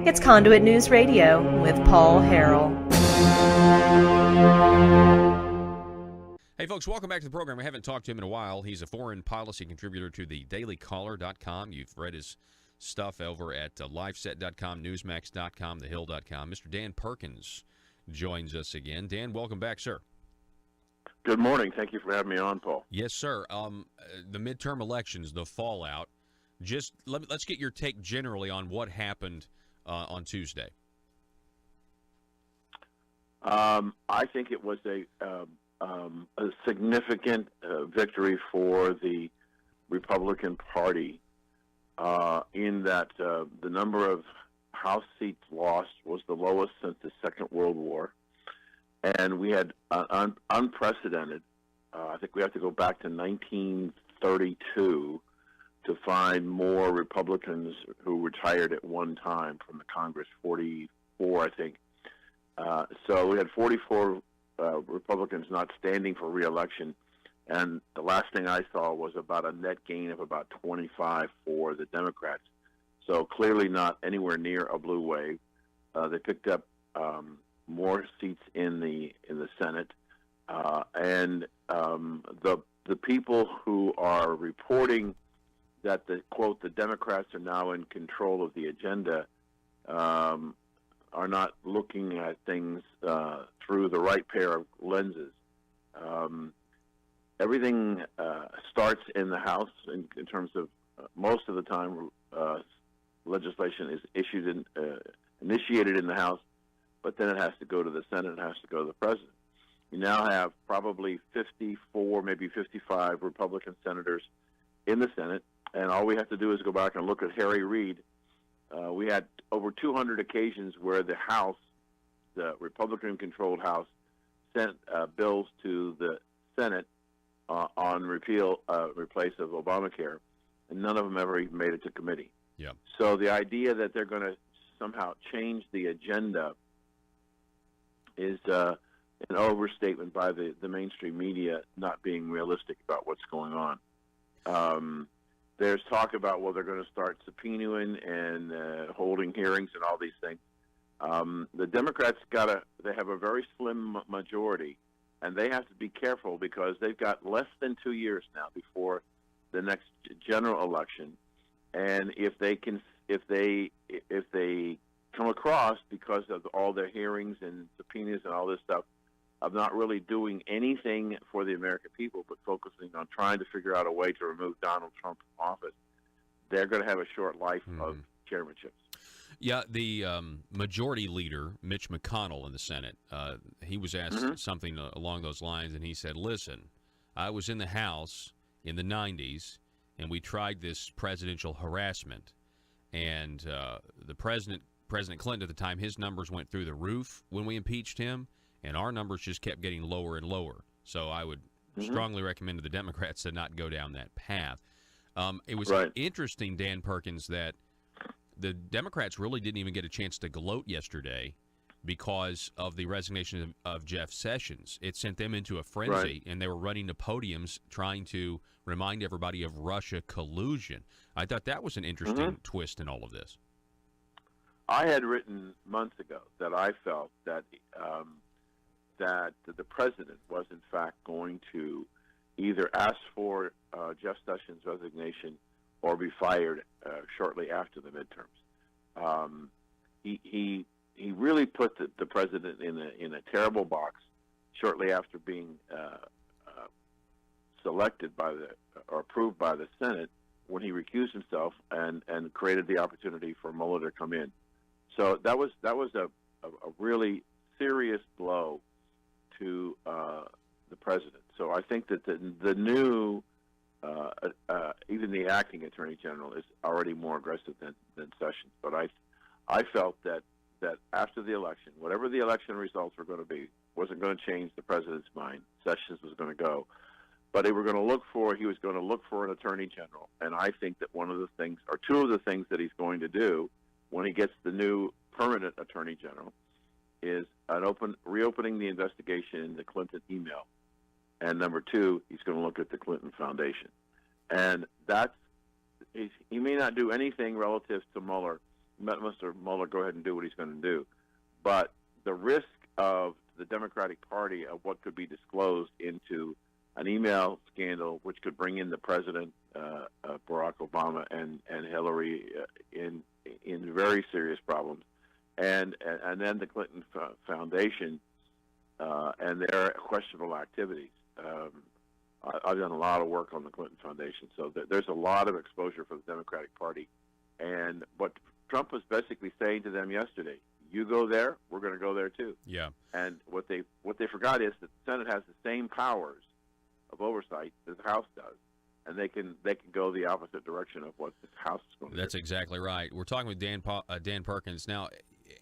It's Conduit News Radio with Paul Harrell. Hey, folks, welcome back to the program. We haven't talked to him in a while. He's a foreign policy contributor to the dailycaller.com. You've read his stuff over at liveset.com, newsmax.com, thehill.com. Mr. Dan Perkins joins us again. Dan, welcome back, sir. Good morning. Thank you for having me on, Paul. Yes, sir. The midterm elections, the fallout. Just let's get your take generally on what happened on Tuesday. I think it was a significant victory for the Republican Party in that the number of House seats lost was the lowest since the Second World War. And we had unprecedented, I think we have to go back to 1932 to find more Republicans who retired at one time from the Congress, 44, I think. So we had 44 Republicans not standing for re-election, and the last thing I saw was about a net gain of about 25 for the Democrats. So clearly not anywhere near a blue wave. They picked up more seats in the Senate, and the people who are reporting that the Democrats are now in control of the agenda are not looking at things through the right pair of lenses. Everything starts in the House in terms of most of the time legislation is initiated in the House, but then it has to go to the Senate and has to go to the President. You now have probably 54, maybe 55 Republican senators in the Senate, and all we have to do is go back and look at Harry Reid. We had over 200 occasions where the House, the Republican-controlled House, sent bills to the Senate on repeal, replace of Obamacare, and none of them ever even made it to committee. Yeah. So the idea that they're going to somehow change the agenda is an overstatement by the mainstream media not being realistic about what's going on. There's talk about, well, they're going to start subpoenaing and holding hearings and all these things. The Democrats they have a very slim majority, and they have to be careful because they've got less than 2 years now before the next general election. And if they come across, because of all their hearings and subpoenas and all this stuff, of not really doing anything for the American people, but focusing on trying to figure out a way to remove Donald Trump from office, they're going to have a short life of chairmanships. Yeah, the majority leader, Mitch McConnell in the Senate, he was asked something along those lines, and he said, listen, I was in the House in the 90s, and we tried this presidential harassment, and the President Clinton at the time, his numbers went through the roof when we impeached him, and our numbers just kept getting lower and lower. So I would strongly recommend to the Democrats to not go down that path. It was interesting, Dan Perkins, that the Democrats really didn't even get a chance to gloat yesterday because of the resignation of Jeff Sessions. It sent them into a frenzy, and they were running to podiums trying to remind everybody of Russia collusion. I thought that was an interesting twist in all of this. I had written months ago that I felt that that the president was in fact going to either ask for Jeff Sessions' resignation or be fired shortly after the midterms. He really put the president in a terrible box shortly after being selected or approved by the Senate when he recused himself and created the opportunity for Mueller to come in. So that was a really serious blow to the president. So I think that the new, even the acting attorney general is already more aggressive than Sessions. But I felt that after the election, whatever the election results were going to be, wasn't going to change the president's mind. Sessions was going to go. But he was going to look for an attorney general. And I think that one of the things, or two of the things that he's going to do when he gets the new permanent attorney general, is reopening the investigation in the Clinton email. And number two, he's going to look at the Clinton Foundation. And he may not do anything relative to Mueller, Mr. Mueller go ahead and do what he's going to do. But the risk of the Democratic Party of what could be disclosed into an email scandal, which could bring in the president, Barack Obama, and Hillary in very serious problems, and then the Clinton Foundation and their questionable activities. I've done a lot of work on the Clinton Foundation, so there's a lot of exposure for the Democratic Party. And what Trump was basically saying to them yesterday, you go there, we're going to go there too. Yeah. And what they forgot is that the Senate has the same powers of oversight that the House does, and they can go the opposite direction of what the House is going to do. That's exactly right. We're talking with Dan Perkins. Now,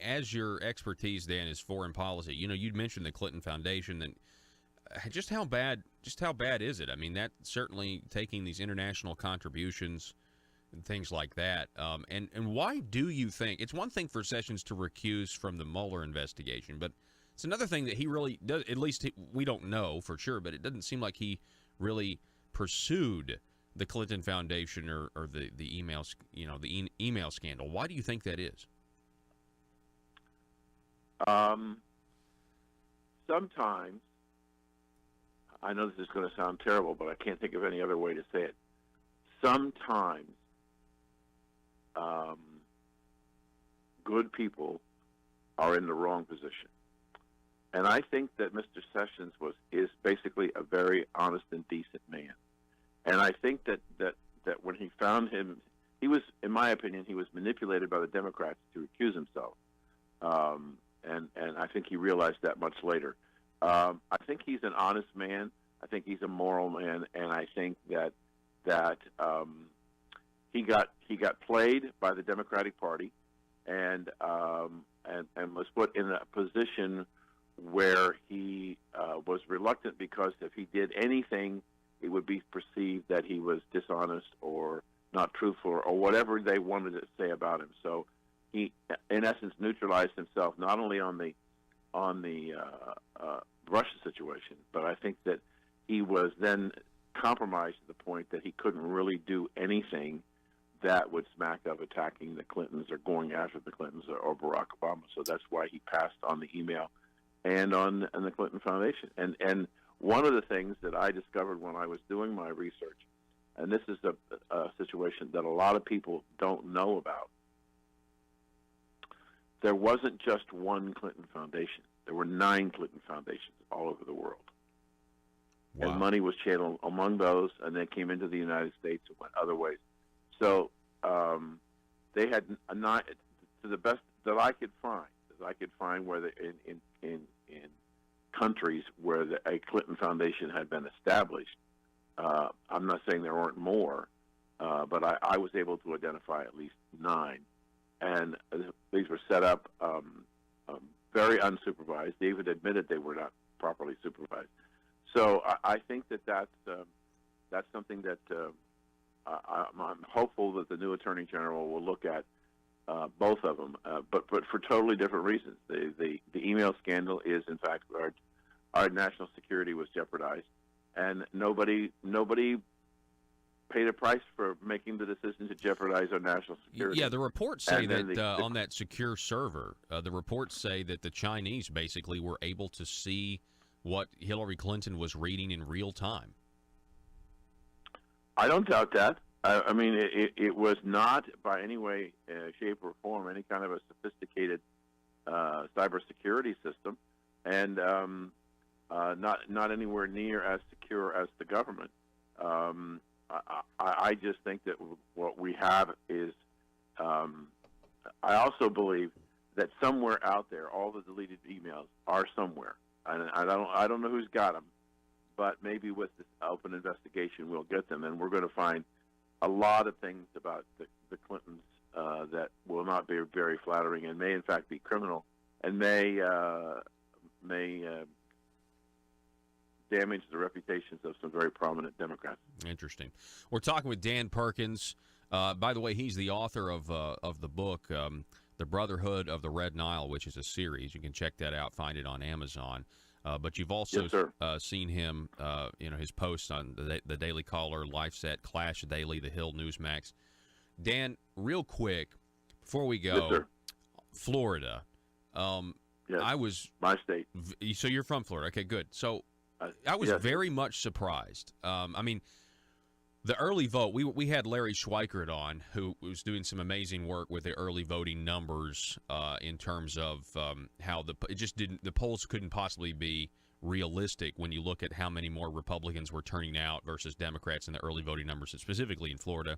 as your expertise, Dan, is foreign policy, you'd mentioned the Clinton Foundation, and just how bad is it? I mean, that certainly taking these international contributions and things like that. And why do you think it's one thing for Sessions to recuse from the Mueller investigation, but it's another thing that he really does. At least we don't know for sure, but it doesn't seem like he really pursued the Clinton Foundation or the emails, the email scandal. Why do you think that is? Sometimes, I know this is going to sound terrible, but I can't think of any other way to say it. Sometimes good people are in the wrong position. And I think that Mr. Sessions is basically a very honest and decent man. And I think that when he found him, he was, in my opinion, he was manipulated by the Democrats to recuse himself. And I think he realized that much later. I think he's an honest man. I think he's a moral man, and I think that he got played by the Democratic Party, and was put in a position where he was reluctant, because if he did anything, it would be perceived that he was dishonest or not truthful or whatever they wanted to say about him. So he, in essence, neutralized himself not only on the Russia situation, but I think that he was then compromised to the point that he couldn't really do anything that would smack of attacking the Clintons or going after the Clintons or Barack Obama. So that's why he passed on the email and on the Clinton Foundation. And one of the things that I discovered when I was doing my research, and this is a situation that a lot of people don't know about, there wasn't just one Clinton Foundation. There were 9 Clinton Foundations all over the world. Wow. And money was channeled among those, and then came into the United States and went other ways. So they had not, to the best that I could find, where in countries where a Clinton Foundation had been established. I'm not saying there weren't more, but I was able to identify at least 9, and these were set up very unsupervised. They even admitted they were not properly supervised. So I think that's something that I'm hopeful that the new Attorney General will look at both of them, but for totally different reasons. The email scandal is, in fact, our national security was jeopardized, and nobody paid a price for making the decision to jeopardize our national security. Yeah, the reports say that on that secure server, the reports say that the Chinese basically were able to see what Hillary Clinton was reading in real time. I don't doubt that. I mean, it was not by any way, shape, or form any kind of a sophisticated cybersecurity system, and not anywhere near as secure as the government. I just think that what we have is, I also believe that somewhere out there, all the deleted emails are somewhere. And I don't know who's got them, but maybe with this open investigation we'll get them, and we're going to find a lot of things about the Clintons that will not be very flattering and may in fact be criminal, and may damage the reputations of some very prominent Democrats. Interesting. We're talking with Dan Perkins. By the way, he's the author of the book, The Brotherhood of the Red Nile, which is a series. You can check that out, find it on Amazon. But you've also seen him, his posts on the Daily Caller, LifeSet, Clash Daily, The Hill, Newsmax. Dan, real quick, Before we Yes, go, sir. Florida. Yes. I was My state. so you're from Florida. Okay, good. So I was yes, very much surprised. I mean, the early vote. We had Larry Schweikert on, who was doing some amazing work with the early voting numbers in terms of how the polls couldn't possibly be realistic when you look at how many more Republicans were turning out versus Democrats in the early voting numbers, specifically in Florida.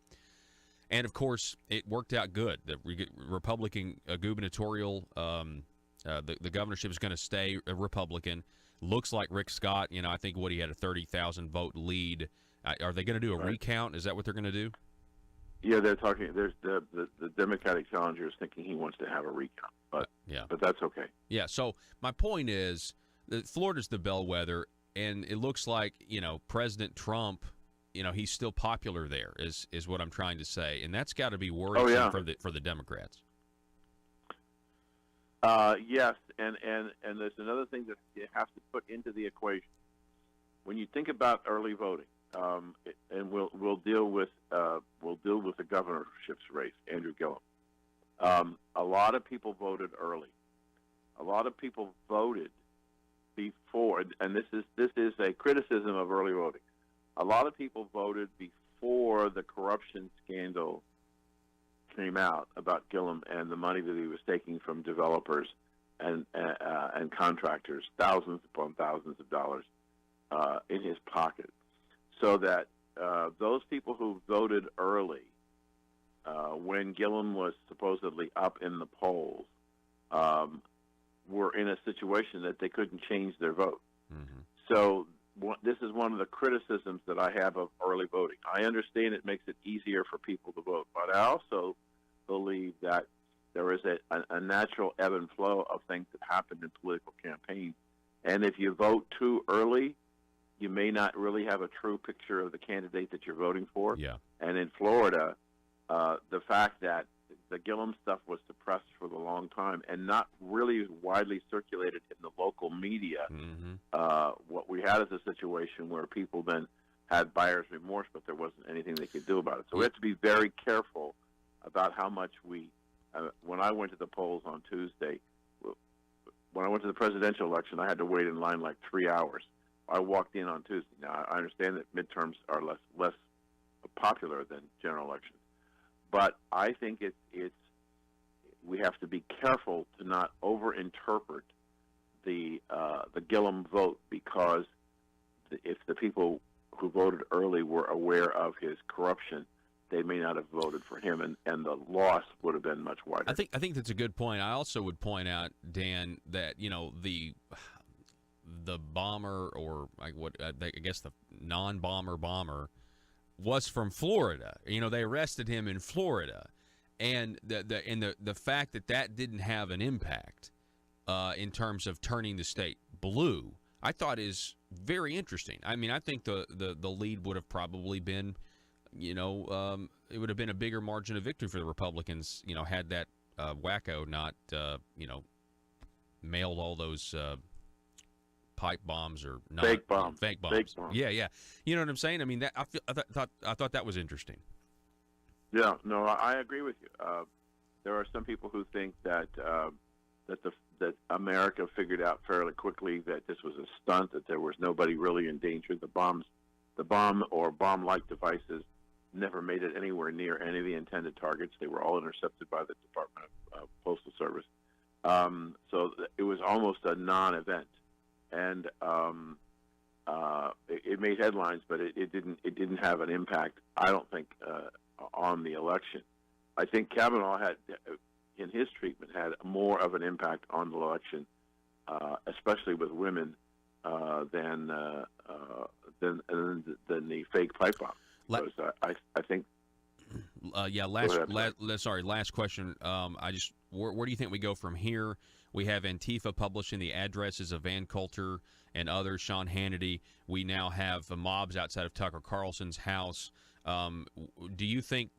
And of course, it worked out good. The Republican gubernatorial, the governorship is going to stay a Republican. Looks like Rick Scott. I think he had a 30,000 vote lead. Are they going to do a recount? Is that what they're going to do? Yeah, they're talking. There's the Democratic challenger is thinking he wants to have a recount, but that's okay. Yeah. So my point is that Florida's the bellwether, and it looks like President Trump. He's still popular there. Is what I'm trying to say, and that's got to be worrisome for the Democrats. Yes, and there's another thing that you have to put into the equation when you think about early voting. And we'll deal with the governorship's race, Andrew Gillum. A lot of people voted early. A lot of people voted before, and this is a criticism of early voting. A lot of people voted before the corruption scandal came out about Gillum and the money that he was taking from developers and contractors, thousands upon thousands of dollars in his pocket. So that those people who voted early, when Gillum was supposedly up in the polls, were in a situation that they couldn't change their vote. Mm-hmm. So this is one of the criticisms that I have of early voting. I understand it makes it easier for people to vote, but I also believe that there is a natural ebb and flow of things that happen in political campaigns. And if you vote too early, you may not really have a true picture of the candidate that you're voting for. Yeah. And in Florida, the fact that the Gillum stuff was suppressed for a long time and not really widely circulated in the local media, what we had is a situation where people then had buyer's remorse, but there wasn't anything they could do about it. So we have to be very careful about how much when I went to the polls on Tuesday, when I went to the presidential election, I had to wait in line like 3 hours. I walked in on Tuesday. Now, I understand that midterms are less popular than general elections, but I think we have to be careful to not overinterpret the Gillum vote, because if the people who voted early were aware of his corruption, they may not have voted for him, and the loss would have been much wider. I think that's a good point. I also would point out, Dan, that the bomber, or I guess the non-bomber was from Florida. They arrested him in Florida, and the fact that didn't have an impact in terms of turning the state blue, I thought is very interesting. I mean, I think the lead would have probably been, it would have been a bigger margin of victory for the Republicans, had that wacko not, mailed all those pipe bombs or not fake bombs. Yeah. You know what I'm saying? I mean, I thought that was interesting. Yeah, no, I agree with you. There are some people who think that that America figured out fairly quickly that this was a stunt, that there was nobody really in danger. The bomb or bomb-like devices never made it anywhere near any of the intended targets. They were all intercepted by the Department of Postal Service. So it was almost a non-event. And it made headlines, but it didn't have an impact, I don't think, on the election. I think Kavanaugh had, in his treatment, had more of an impact on the election, especially with women, than the fake pipe bomb. Because I think. Last question. Where do you think we go from here? We have Antifa publishing the addresses of Van Coulter and others, Sean Hannity. We now have mobs outside of Tucker Carlson's house. Do you think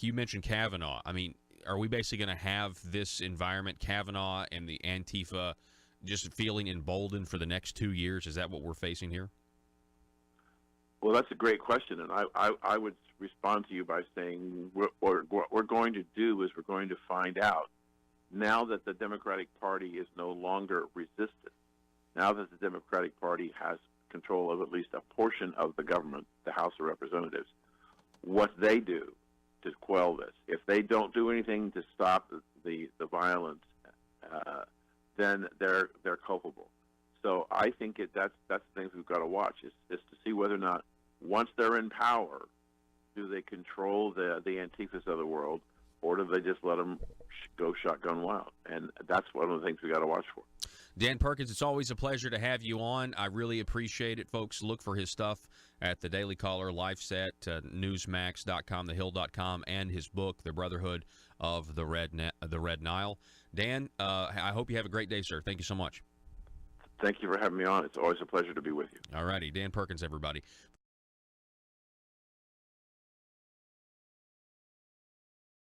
you mentioned Kavanaugh? I mean, are we basically going to have this environment, Kavanaugh and the Antifa, just feeling emboldened for the next 2 years? Is that what we're facing here? Well, that's a great question, and I would respond to you by saying what we're going to do is we're going to find out, now that the Democratic Party is no longer resistant, now that the Democratic Party has control of at least a portion of the government, the House of Representatives, what they do to quell this. If they don't do anything to stop the violence, then they're culpable. So I think that's the things we've got to watch is to see whether or not, once they're in power, do they control the Antifas of the world, or do they just let them go shotgun wild? And that's one of the things we got to watch for. Dan Perkins, it's always a pleasure to have you on. I really appreciate it, folks. Look for his stuff at the Daily Caller, LifeSet, Newsmax.com, TheHill.com, and his book, The Brotherhood of the Red Nile. Dan, I hope you have a great day, sir. Thank you so much. Thank you for having me on. It's always a pleasure to be with you. All righty. Dan Perkins, everybody.